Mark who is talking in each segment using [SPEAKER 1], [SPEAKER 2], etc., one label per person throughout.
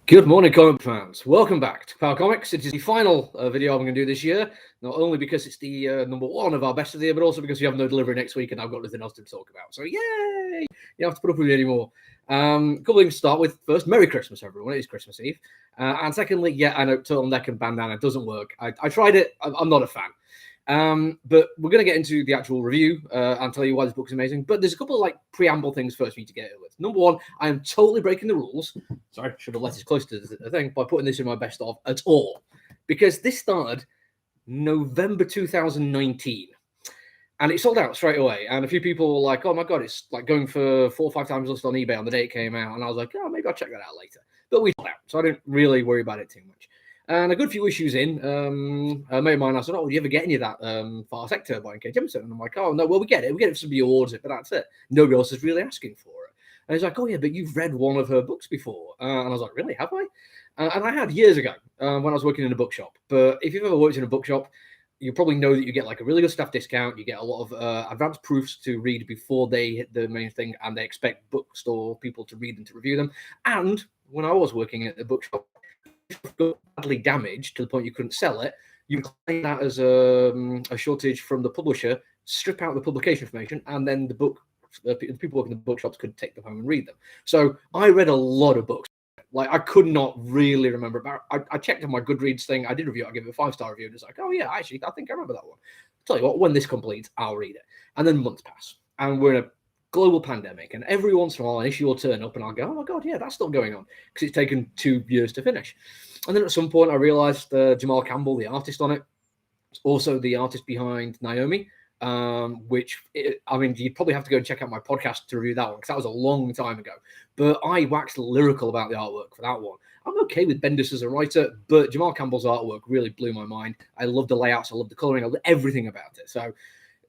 [SPEAKER 1] Good morning, comic fans. Welcome back to Ka-Pow Comics. It is the final video I'm going to do this year, not only because it's the number one of our best of the year, but also because we have no delivery next week and I've got nothing else to talk about. So, yay! You don't have to put up with me anymore. A couple things to start with. First, Merry Christmas, everyone. It is Christmas Eve. And secondly, yeah, I know turtleneck and bandana doesn't work. I tried it. I'm not a fan. But we're going to get into the actual review and tell you why this book is amazing. But there's a couple of preamble things first for you to get it with. Number one, I am totally breaking the rules. Sorry, should have let this close to the thing by putting this in my best of at all. Because this started November 2019. And it sold out straight away. And a few people were like, oh my God, it's like going for 4 or 5 times list on eBay on the day it came out. And I was like, oh, maybe I'll check that out later. But we sold out. So I didn't really worry about it too much. And a good few issues in, a mate of mine asked, oh, do you ever get any of that Far Sector by N.K. Jemisin? And I'm like, oh, no, well, we get it. We get it if somebody awards it, but that's it. Nobody else is really asking for it. And he's like, oh, yeah, but you've read one of her books before. And I was like, really, have I? And I had years ago when I was working in a bookshop. But if you've ever worked in a bookshop, you probably know that you get like a really good staff discount. You get a lot of advanced proofs to read before they hit the main thing, and they expect bookstore people to read them, to review them. And when I was working at the bookshop, badly damaged to the point you couldn't sell it, you can claim that as a shortage from the publisher, strip out the publication information, and then the people working in the bookshops could take them home and read them. So I read a lot of books. Like, I could not really remember about. I checked on my Goodreads thing. I did review it. I gave it a 5-star review. And it's like, oh yeah, actually, I think I remember that one. I'll tell you what, when this completes, I'll read it. And then months pass, and we're in a global pandemic, and every once in a while an issue will turn up and I'll go, oh my God, yeah, that's still going on, because it's taken 2 years to finish. And then at some point I realized Jamal Campbell, the artist on it, is also the artist behind Naomi, which you'd probably have to go and check out my podcast to review that one, because that was a long time ago. But I waxed lyrical about the artwork for that one. I'm okay with Bendis as a writer, but Jamal Campbell's artwork really blew my mind. I love the layouts, I love the coloring, I love everything about it. So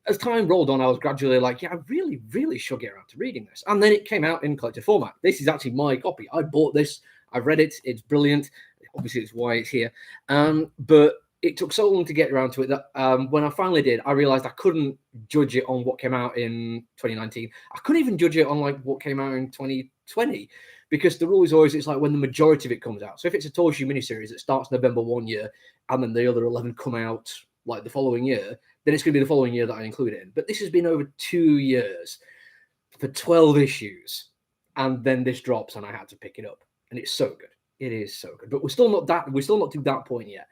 [SPEAKER 1] as time rolled on, I was gradually like, yeah, I really, really should get around to reading this. And then it came out in collected format. This is actually my copy. I bought this. I've read it. It's brilliant. Obviously, it's why it's here. But it took so long to get around to it that when I finally did, I realized I couldn't judge it on what came out in 2019. I couldn't even judge it on what came out in 2020, because the rule is always, it's like when the majority of it comes out. So if it's a Torshu miniseries that starts November one year and then the other 11 come out like the following year, then it's going to be the following year that I include it in. But this has been over 2 years for 12 issues, and then this drops and I had to pick it up, and it's so good. It is so good. But we're still not to that point yet,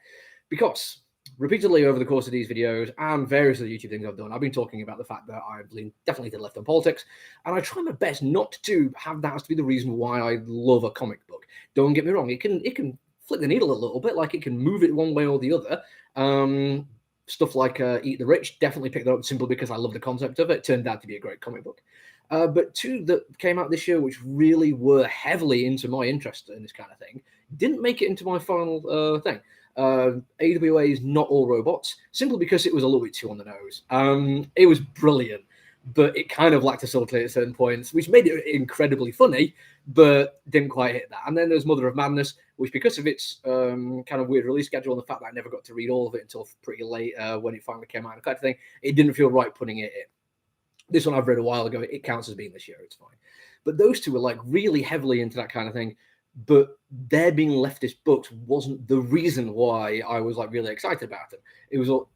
[SPEAKER 1] because repeatedly over the course of these videos and various other YouTube things I've done, I've been talking about the fact that I lean definitely to the left on politics, and I try my best not to have that as to be the reason why I love a comic book. Don't get me wrong, it can flick the needle a little bit, like it can move it one way or the other. Stuff like Eat the Rich, definitely picked that up simply because I love the concept of it. It turned out to be a great comic book. But 2 that came out this year, which really were heavily into my interest in this kind of thing, didn't make it into my final thing. AWA's Not All Robots, simply because it was a little bit too on the nose. It was brilliant, but it kind of lacked a subtlety at certain points, which made it incredibly funny, but didn't quite hit that. And then there's Mother of Madness, which, because of its kind of weird release schedule and the fact that I never got to read all of it until pretty late when it finally came out and kind of thing, it didn't feel right putting it in. This one I've read a while ago. It counts as being this year. It's fine. But those 2 were really heavily into that kind of thing. But their being leftist books wasn't the reason why I was really excited about them. It was all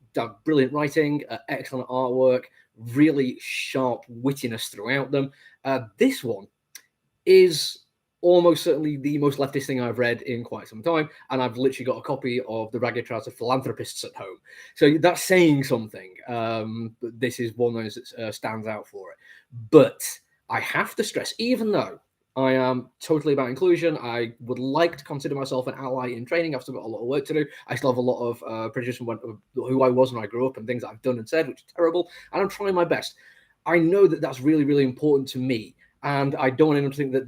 [SPEAKER 1] brilliant writing, excellent artwork, really sharp wittiness throughout them. This one is almost certainly the most leftist thing I've read in quite some time, and I've literally got a copy of The Ragged Trouser Philanthropists at home. So that's saying something. But this is one of those that stands out for it. But I have to stress, even though I am totally about inclusion, I would like to consider myself an ally in training. I've still got a lot of work to do. I still have a lot of prejudice from who I was when I grew up and things I've done and said, which is terrible. And I'm trying my best. I know that that's really, really important to me. And I don't want anyone to think that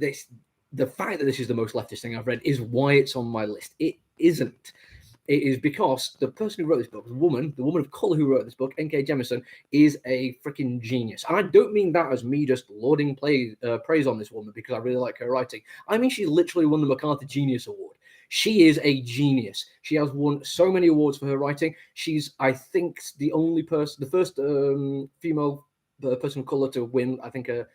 [SPEAKER 1] the fact that this is the most leftist thing I've read is why it's on my list. It isn't. It is because the person who wrote this book, the woman of color who wrote this book, N.K. Jemisin, is a freaking genius. And I don't mean that as me just lauding praise on this woman because I really like her writing. I mean, she literally won the MacArthur Genius Award. She is a genius. She has won so many awards for her writing. She's, I think, the first female person of color to win, I think, a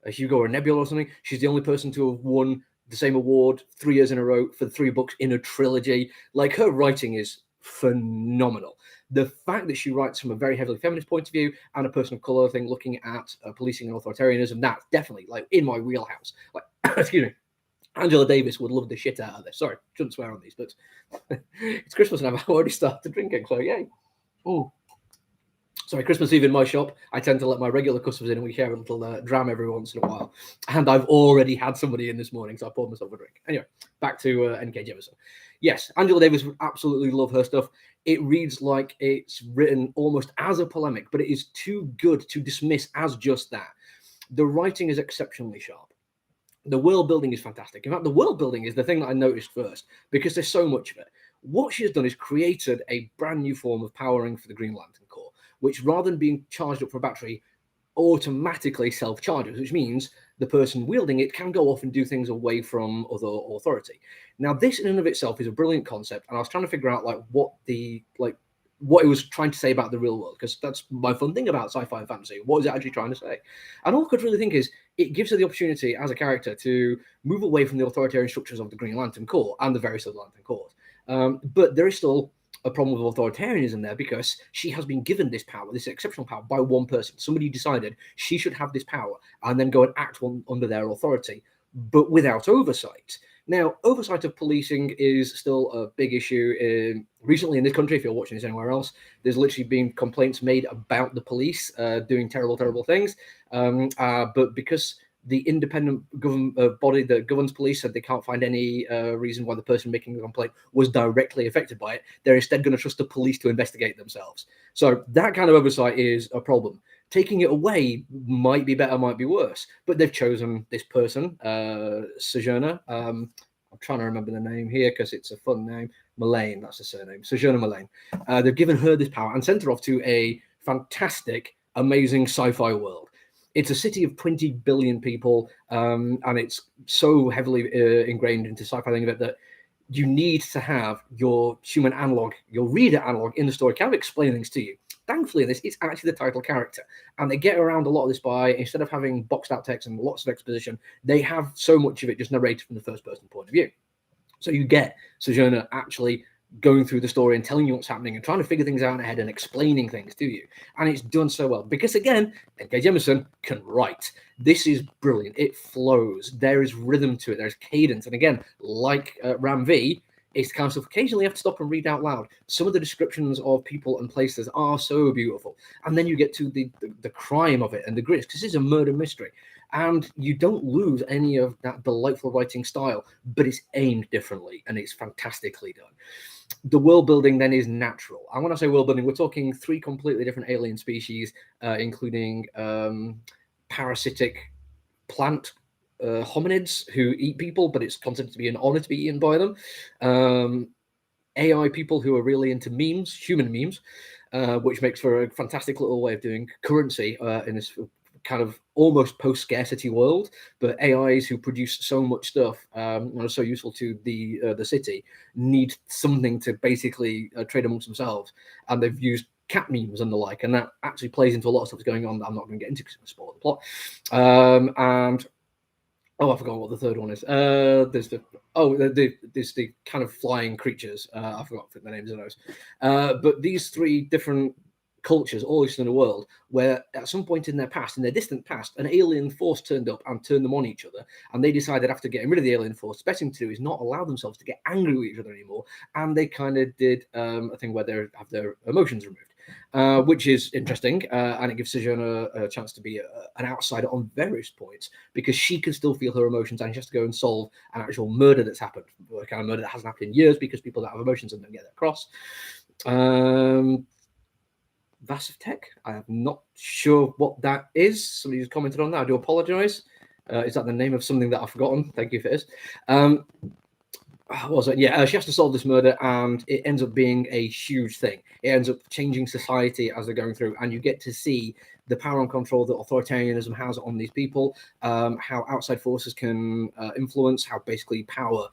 [SPEAKER 1] Hugo or a Nebula or something. She's the only person to have won the same award 3 years in a row for 3 books in a trilogy. Like, her writing is phenomenal. The fact that she writes from a very heavily feminist point of view and a person of color thing, looking at policing and authoritarianism, that's definitely like in my wheelhouse. Like, excuse me, Angela Davis would love the shit out of this. Sorry, shouldn't swear on these, but it's Christmas and I've already started drinking, so yay. Ooh. Sorry, Christmas Eve in my shop, I tend to let my regular customers in and we share a little dram every once in a while. And I've already had somebody in this morning, so I poured myself a drink. Anyway, back to N.K. Jemisin. Yes, Angela Davis would absolutely love her stuff. It reads like it's written almost as a polemic, but it is too good to dismiss as just that. The writing is exceptionally sharp. The world building is fantastic. In fact, the world building is the thing that I noticed first, because there's so much of it. What she has done is created a brand new form of powering for the Green Lantern Corps, which rather than being charged up for a battery, automatically self-charges, which means the person wielding it can go off and do things away from other authority. Now, this in and of itself is a brilliant concept, and I was trying to figure out what it was trying to say about the real world, because that's my fun thing about sci-fi and fantasy. What is it actually trying to say? And all I could really think is it gives her the opportunity as a character to move away from the authoritarian structures of the Green Lantern Corps and the various other Lantern Corps. But there is still a problem with authoritarianism there, because she has been given this power, this exceptional power, by one person. Somebody decided she should have this power and then go and act under their authority, but without oversight. Now, oversight of policing is still a big issue recently in this country. If you're watching this anywhere else, there's literally been complaints made about the police doing terrible, terrible things. But because the independent government body that governs police said they can't find any reason why the person making the complaint was directly affected by it, they're instead going to trust the police to investigate themselves. So that kind of oversight is a problem. Taking it away might be better, might be worse, but they've chosen this person, Sojourner. I'm trying to remember the name here because it's a fun name. Mullane, that's the surname. Sojourner Mullane. They've given her this power and sent her off to a fantastic, amazing sci-fi world. It's a city of 20 billion people, and it's so heavily ingrained into sci-fi thing of it that you need to have your human analog, your reader analog in the story, kind of explain things to you. Thankfully, this it's actually the title character, and they get around a lot of this by, instead of having boxed out text and lots of exposition, they have so much of it just narrated from the first person point of view. So you get Sojourner actually going through the story and telling you what's happening and trying to figure things out in her head and explaining things to you. And it's done so well because, again, N.K. Jemisin can write. This is brilliant. It flows. There is rhythm to it. There's cadence. And again, like Ram V, it's kind of stuff occasionally you have to stop and read out loud. Some of the descriptions of people and places are so beautiful. And then you get to the crime of it and the grit, because this is a murder mystery. And you don't lose any of that delightful writing style, but it's aimed differently and it's fantastically done. The world building then is natural. And when I say world building, we're talking 3 completely different alien species, including parasitic plant hominids who eat people, but it's considered to be an honor to be eaten by them. AI people who are really into memes, human memes, which makes for a fantastic little way of doing currency in this kind of almost post-scarcity world. But AIs who produce so much stuff and are so useful to the city need something to basically trade amongst themselves, and they've used cat memes and the like, and that actually plays into a lot of stuff that's going on that I'm not going to get into because it's going to spoil the plot. And I forgot what the third one is. There's the kind of flying creatures. I forgot the names of those. But these 3 different cultures all exist in a world where at some point in their past, in their distant past, an alien force turned up and turned them on each other. And they decided after getting rid of the alien force, the best thing to do is not allow themselves to get angry with each other anymore. And they kind of did a thing where they have their emotions removed. Which is interesting, and it gives Sojourner a chance to be an outsider on various points, because she can still feel her emotions and she has to go and solve an actual murder that's happened, a kind of murder that hasn't happened in years because people that have emotions and don't get that across. Vassive Tech, I am not sure what that is. Somebody just commented on that. I do apologize. Is that the name of something that I've forgotten? Thank you if it is. What was it? Yeah, she has to solve this murder, and it ends up being a huge thing. It ends up changing society as they're going through, and you get to see the power and control that authoritarianism has on these people, how outside forces can influence, how basically power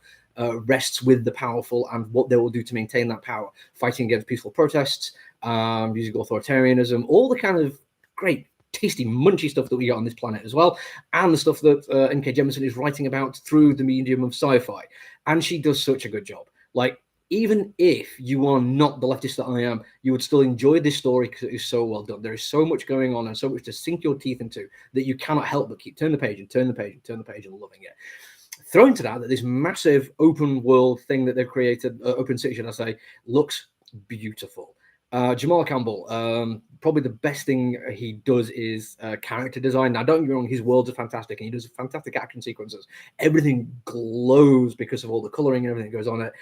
[SPEAKER 1] rests with the powerful and what they will do to maintain that power, fighting against peaceful protests, using authoritarianism, all the kind of great tasty, munchy stuff that we get on this planet as well, and the stuff that N.K. Jemisin is writing about through the medium of sci-fi. And she does such a good job. Like, even if you are not the leftist that I am, you would still enjoy this story because it is so well done. There is so much going on and so much to sink your teeth into that you cannot help but keep turning the page and turn the page and turn the page and loving it. Throw into that this massive open world thing that they've created, open city, should I say, looks beautiful. Jamal Campbell, probably the best thing he does is character design. Now, don't get me wrong, his worlds are fantastic and he does fantastic action sequences. Everything glows because of all the coloring and everything that goes on it.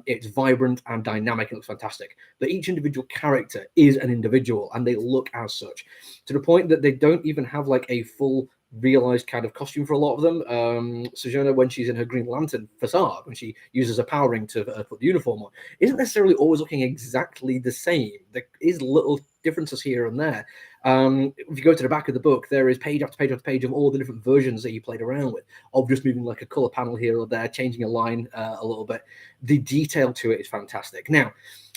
[SPEAKER 1] It's vibrant and dynamic. It looks fantastic. But each individual character is an individual and they look as such, to the point that they don't even have like a full realized kind of costume for a lot of them. Sojourner, when she's in her Green Lantern facade, when she uses a power ring to put the uniform on, isn't necessarily always looking exactly the same. There is little differences here and there. If you go to the back of the book, there is page after page after page of all the different versions that you played around with, of just moving like a color panel here or there, changing a line a little bit. The detail to it is fantastic. Now,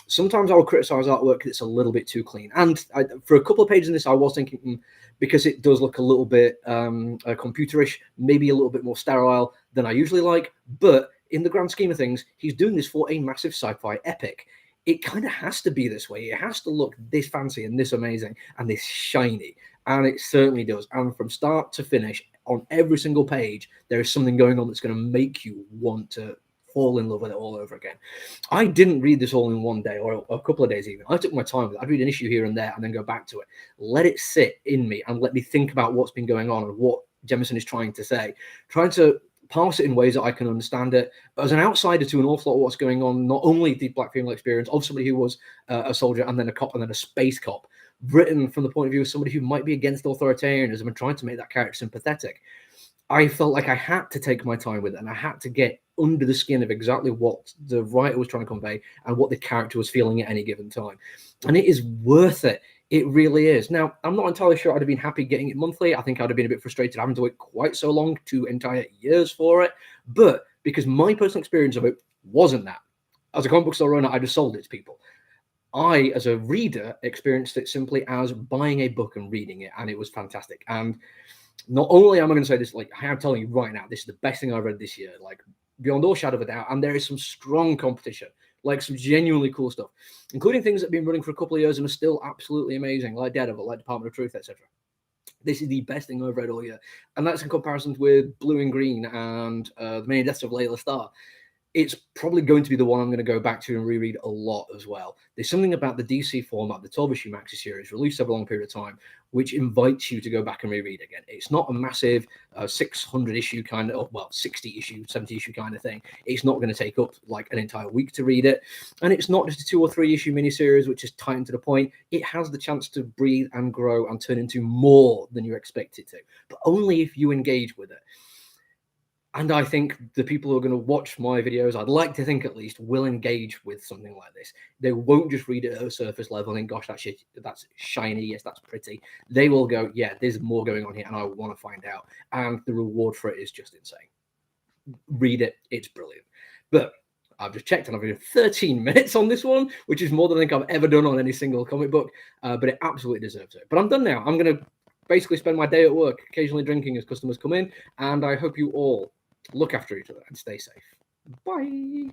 [SPEAKER 1] sometimes I will criticize artwork that's a little bit too clean. And for a couple of pages in this, I was thinking, because it does look a little bit computerish, maybe a little bit more sterile than I usually like. But in the grand scheme of things, he's doing this for a massive sci-fi epic. It kind of has to be this way. It has to look this fancy and this amazing and this shiny. And it certainly does. And from start to finish, on every single page, there is something going on that's going to make you want to fall in love with it all over again. I didn't read this all in one day or a couple of days even. I took my time with it. I'd read an issue here and there and then go back to it. Let it sit in me and let me think about what's been going on and what Jemisin is trying to say. Trying to parse it in ways that I can understand it. But as an outsider to an awful lot of what's going on, not only the black female experience of somebody who was a soldier and then a cop and then a space cop, written from the point of view of somebody who might be against authoritarianism and trying to make that character sympathetic, I felt like I had to take my time with it and I had to get under the skin of exactly what the writer was trying to convey and what the character was feeling at any given time. And it is worth it. It really is. Now, I'm not entirely sure I'd have been happy getting it monthly. I think I'd have been a bit frustrated having to wait quite so long, 2 entire years for it. But because my personal experience of it wasn't that. As a comic book store owner, I just sold it to people. I, as a reader, experienced it simply as buying a book and reading it, and it was fantastic. And not only am I going to say this, like I am telling you right now, this is the best thing I've read this year, like beyond all shadow of a doubt. And there is some strong competition, like some genuinely cool stuff, including things that have been running for a couple of years and are still absolutely amazing, like Daredevil, like Department of Truth, etc. This is the best thing I've read all year. And that's in comparison with Blue and Green and The Many Deaths of Layla Starr. It's probably going to be the one I'm going to go back to and reread a lot as well. There's something about the DC format, the 12-issue maxi series, released over a long period of time, which invites you to go back and reread again. It's not a massive 600-issue kind of, well, 60-issue, 70-issue kind of thing. It's not going to take up like an entire week to read it. And it's not just a 2 or 3-issue miniseries, which is tight and to the point. It has the chance to breathe and grow and turn into more than you expect it to, but only if you engage with it. And I think the people who are going to watch my videos, I'd like to think at least, will engage with something like this. They won't just read it at a surface level and think, gosh, that's shiny, yes, that's pretty. They will go, yeah, there's more going on here and I want to find out. And the reward for it is just insane. Read it, it's brilliant. But I've just checked and I've been 13 minutes on this one, which is more than I think I've ever done on any single comic book, but it absolutely deserves it. But I'm done now. I'm going to basically spend my day at work, occasionally drinking as customers come in, and I hope you all look after each other and stay safe. Bye.